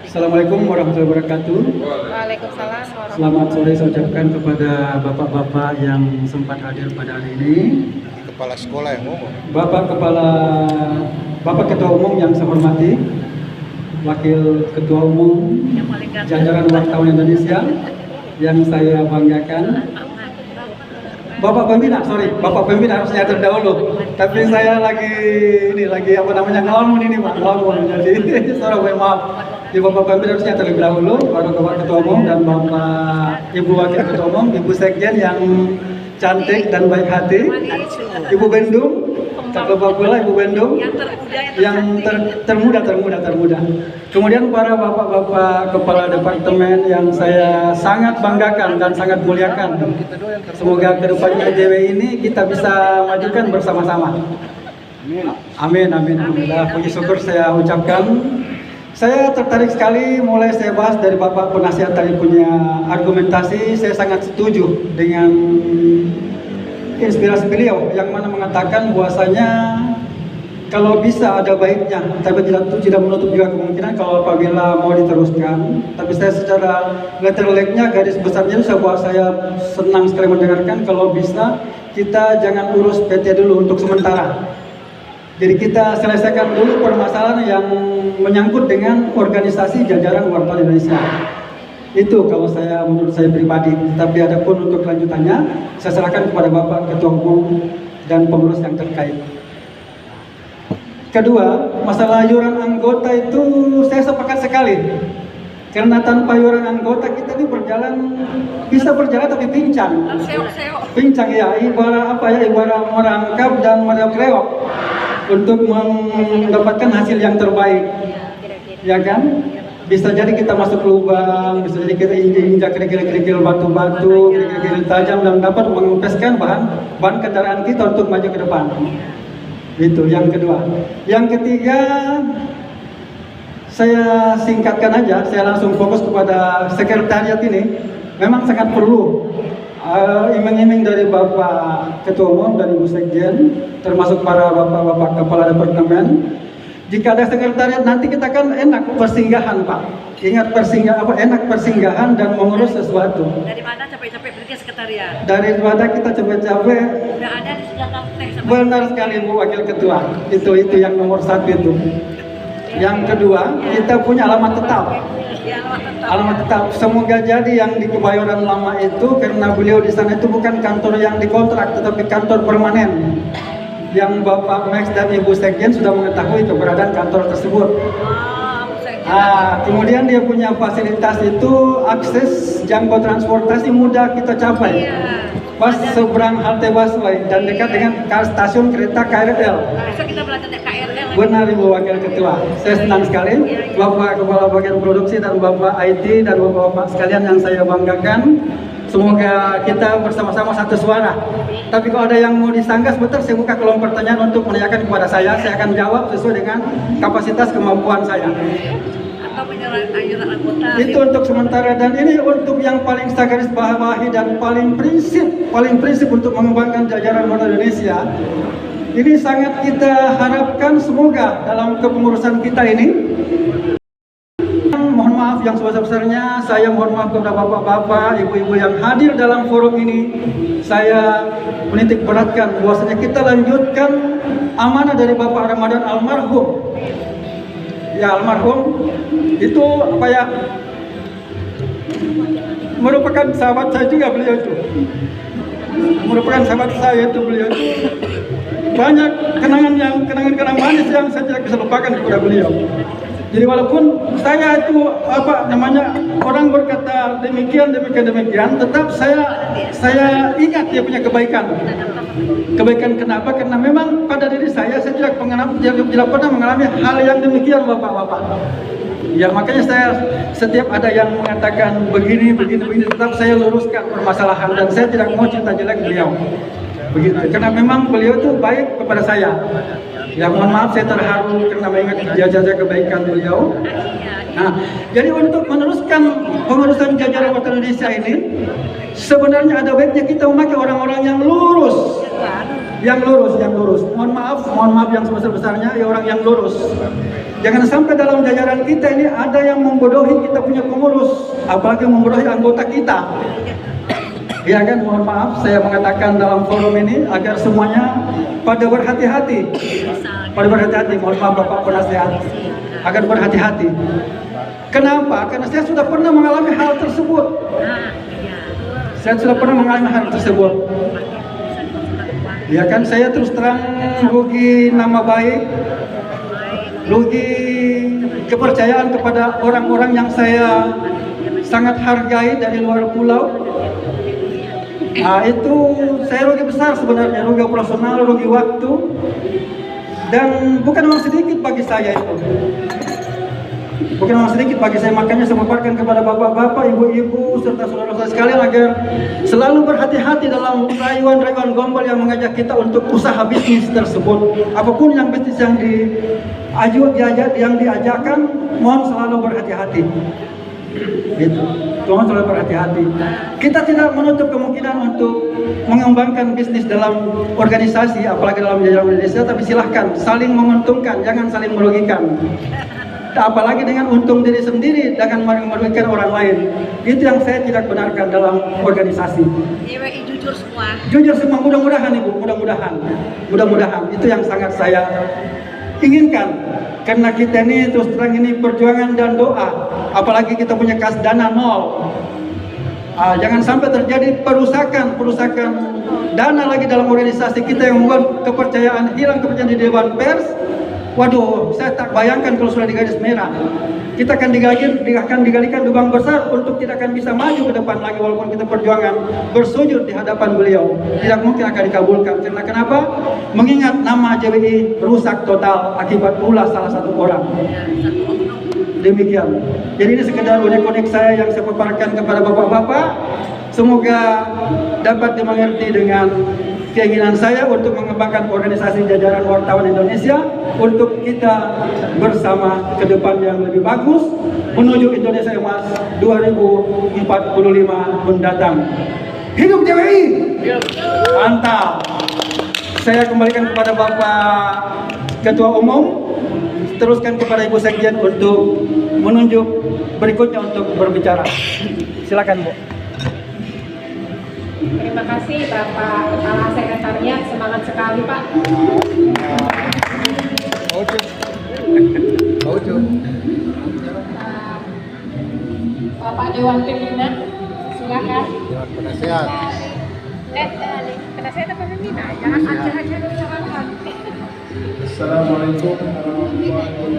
Assalamualaikum warahmatullahi wabarakatuh. Waalaikumsalam. Selamat sore saya ucapkan kepada bapak-bapak yang sempat hadir pada hari ini. Kepala sekolah yang ngomong. Bapak Ketua Umum yang saya hormati, Wakil Ketua Umum, jajaran wartawan Indonesia yang saya banggakan. Bapak Pembina harusnya terdahulu, tapi saya lagi ngelamun ini Pak, jadi sorry maaf. Di Bapak Pembina harusnya terlebih dahulu, baru Bapak Ketua Umum dan Bapak Ibu Wakil Ketua Umum, Ibu Sekjen yang cantik dan baik hati, Ibu Bendung, Kakak Pula, Ibu Bendung, yang termuda. Kemudian para bapak-bapak kepala departemen yang saya sangat banggakan dan sangat muliakan. Semoga kedepannya JW ini kita bisa majukan bersama-sama. Amin. Alhamdulillah, puji syukur saya ucapkan. Saya tertarik sekali mulai saya bahas dari Bapak penasihat tadi punya argumentasi. Saya sangat setuju dengan inspirasi beliau yang mana mengatakan bahwasanya kalau bisa ada baiknya, tapi tidak menutup juga kemungkinan kalau apabila mau diteruskan. Tapi saya secara letterleknya garis besarnya saya senang sekali mendengarkan kalau bisa kita jangan urus PT dulu untuk sementara. Jadi kita selesaikan dulu permasalahan yang menyangkut dengan organisasi jajaran wartawan Indonesia. Itu kalau menurut saya pribadi. Tapi adapun untuk kelanjutannya, saya serahkan kepada Bapak Ketua Umum dan pengurus yang terkait. Kedua, masalah iuran anggota itu saya sepakat sekali. Karena tanpa iuran anggota kita ini bisa berjalan tapi pincang. Pincang ya, ibarat merangkap dan mereok-reok untuk mendapatkan hasil yang terbaik. Ya kan? Bisa jadi kita masuk lubang, bisa jadi kita injak kerikil-kerikil batu-batu, kerikil tajam dan dapat mengempeskan bahan kendaraan kita untuk maju ke depan. Itu yang kedua. Yang ketiga, saya singkatkan aja, saya langsung fokus kepada sekretariat ini. Memang sangat perlu iming-iming dari Bapak Ketua Umum dan Ibu Sekjen, termasuk para bapak-bapak kepala departemen. Jika ada sekretariat nanti kita kan enak persinggahan Pak. Ingat enak persinggahan dan mengurus sesuatu. Daripada capek-capek pergi ke sekretariat. Daripada kita capek-capek. Udah ada di sebelah kapten. Benar sekali Bu Wakil Ketua. Itu yang nomor 1 itu. Yang kedua, kita punya alamat tetap. Alamat tetap. Semoga jadi yang di Kebayoran Lama itu karena beliau di sana itu bukan kantor yang dikontrak, tetapi kantor permanen. Yang Bapak Max dan Ibu Sekjen sudah mengetahui keberadaan kantor tersebut. Kemudian dia punya fasilitas itu akses jangkau transportasi mudah kita capai. Pas seberang halte busway dan dekat dengan stasiun kereta KRL. Besok kita belajar KRL. Benar Ibu Wakil Ketua. Saya senang sekali Bapak Kepala Bagian Produksi dan Bapak IT dan Bapak-bapak sekalian yang saya banggakan. Semoga kita bersama-sama satu suara. Tapi kalau ada yang mau disanggah sebentar, saya buka kolom pertanyaan untuk menanyakan kepada saya akan jawab sesuai dengan kapasitas kemampuan saya. Atau penyerahan iuran anggota. Itu untuk sementara dan ini untuk yang paling saya garis bawahi dan paling prinsip untuk mengembangkan jajaran wartawan Indonesia. Ini sangat kita harapkan semoga dalam kepengurusan kita ini. Mohon maaf yang sebesar-besarnya, saya mohon maaf kepada bapak-bapak, ibu-ibu yang hadir dalam forum ini. Saya menitik beratkan bahwasanya kita lanjutkan amanah dari Bapak Ramadan almarhum. Ya almarhum itu merupakan sahabat saya juga beliau itu. Merupakan sahabat saya itu beliau itu. Banyak kenangan manis yang saya tidak bisa lupakan kepada beliau. Jadi walaupun saya itu orang berkata demikian, tetap saya ingat dia punya kebaikan. Kebaikan kenapa? Karena memang pada diri saya tidak pernah mengalami hal yang demikian bapak-bapak. Ya makanya saya setiap ada yang mengatakan begini, tetap saya luruskan permasalahan dan saya tidak mau cerita jelek beliau. Begitu. Karena memang beliau itu baik kepada saya. Ya mohon maaf saya terharu karena mengingat jasa kebaikan beliau. Nah, jadi untuk meneruskan pengurusan jajaran wartawan Indonesia ini sebenarnya ada baiknya kita memakai orang-orang yang lurus. yang lurus. Mohon maaf yang sebesar-besarnya ya orang yang lurus. Jangan sampai dalam jajaran kita ini ada yang membodohi kita punya pengurus, apalagi membodohi anggota kita. Ya kan, mohon maaf saya mengatakan dalam forum ini agar semuanya pada berhati-hati. Mohon maaf Bapak penasehat, agar berhati-hati. Kenapa? Karena saya sudah pernah mengalami hal tersebut. Ya kan, saya terus terang rugi nama baik, rugi kepercayaan kepada orang-orang yang saya sangat hargai dari luar pulau. Nah, itu saya rugi besar sebenarnya, rugi operasional, rugi waktu, dan bukan uang sedikit bagi saya itu. Makanya saya memaparkan kepada bapak-bapak, ibu-ibu, serta saudara-saudara sekalian agar selalu berhati-hati dalam rayuan-rayuan gombal yang mengajak kita untuk usaha bisnis tersebut. Apapun yang bisnis yang diajarkan, mohon selalu berhati-hati. Gitu. Mohon selalu berhati-hati. Kita tidak menutup kemungkinan untuk mengembangkan bisnis dalam organisasi, apalagi dalam jajaran Indonesia, tapi silahkan saling menguntungkan, jangan saling merugikan. Apalagi dengan untung diri sendiri, jangan merugikan orang lain. Itu yang saya tidak benarkan dalam organisasi. Jujur semua, mudah-mudahan Ibu, mudah-mudahan. Itu yang sangat saya inginkan. Karena kita ini terus terang ini perjuangan dan doa, apalagi kita punya kas dana nol. Jangan sampai terjadi perusakan dana lagi dalam organisasi kita yang membuat hilang kepercayaan di Dewan Pers. Waduh, saya tak bayangkan kalau sudah di garis merah. Kita akan digalikan lubang besar untuk tidak akan bisa maju ke depan lagi walaupun kita perjuangan bersujud di hadapan beliau. Tidak mungkin akan dikabulkan. Karena kenapa? Mengingat nama JWI rusak total akibat ulah salah satu orang. Demikian. Jadi ini sekedar unek-unek saya yang saya paparkan kepada bapak-bapak. Semoga dapat dimengerti dengan keinginan saya untuk mengembangkan organisasi jajaran wartawan Indonesia untuk kita bersama ke depan yang lebih bagus menuju Indonesia Emas 2045 mendatang. Hidup JWI! Mantap! Saya kembalikan kepada Bapak Ketua Umum, teruskan kepada Ibu Sekjen untuk menunjuk berikutnya untuk berbicara. Silakan Bu. Terima kasih Bapak Kepala Sekretariat, semangat sekali Pak. Bapak Dewan Pembina, silakan. Dewan Penasehat. Penasehat apa pembina? Jangan aja-aja dulu. Assalamualaikum warahmatullahi wabarakatuh.